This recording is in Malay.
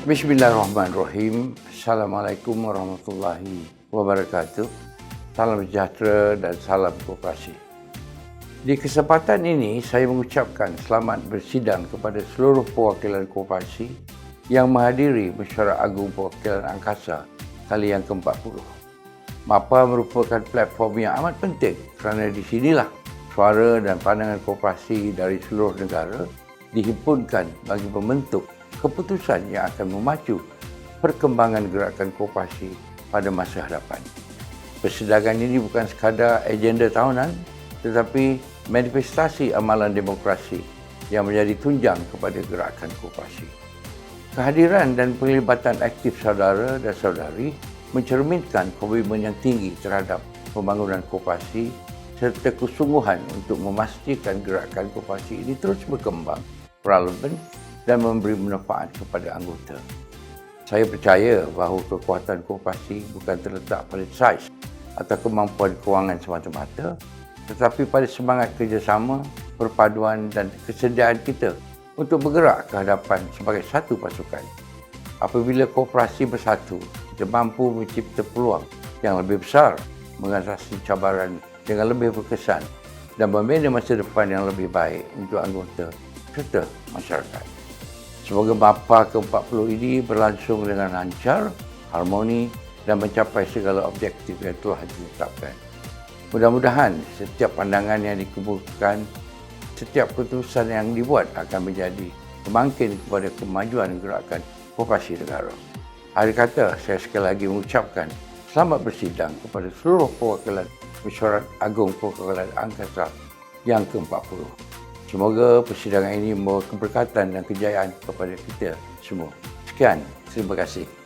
Bismillahirrahmanirrahim. Assalamualaikum warahmatullahi wabarakatuh. Salam sejahtera dan salam koperasi. Di kesempatan ini, saya mengucapkan selamat bersidang kepada seluruh perwakilan koperasi yang menghadiri Mesyuarat Agung Perwakilan Angkasa kali yang ke-40. MAPA merupakan platform yang amat penting kerana di sinilah suara dan pandangan koperasi dari seluruh negara dihimpunkan bagi membentuk keputusan yang akan memacu perkembangan gerakan koperasi pada masa hadapan. Persidangan ini bukan sekadar agenda tahunan, tetapi manifestasi amalan demokrasi yang menjadi tunjang kepada gerakan koperasi. Kehadiran dan penglibatan aktif saudara dan saudari mencerminkan komitmen yang tinggi terhadap pembangunan koperasi serta kesungguhan untuk memastikan gerakan koperasi ini terus berkembang, relevan dan memberi manfaat kepada anggota. Saya percaya bahawa kekuatan koperasi bukan terletak pada saiz atau kemampuan kewangan semata-mata, tetapi pada semangat kerjasama, perpaduan dan kesediaan kita untuk bergerak ke hadapan sebagai satu pasukan. Apabila koperasi bersatu, kita mampu mencipta peluang yang lebih besar, mengatasi cabaran dengan lebih berkesan dan membina masa depan yang lebih baik untuk anggota serta masyarakat. Semoga MAPA ke-40 ini berlangsung dengan lancar, harmoni dan mencapai segala objektif yang telah ditetapkan. Mudah-mudahan setiap pandangan yang dikemukakan, setiap keputusan yang dibuat akan menjadi pemangkin kepada kemajuan gerakan koperasi negara. Akhir kata, saya sekali lagi mengucapkan selamat bersidang kepada seluruh perwakilan Mesyuarat Agung Perwakilan Angkasa yang ke-40. Semoga persidangan ini membawa keberkatan dan kejayaan kepada kita semua. Sekian, terima kasih.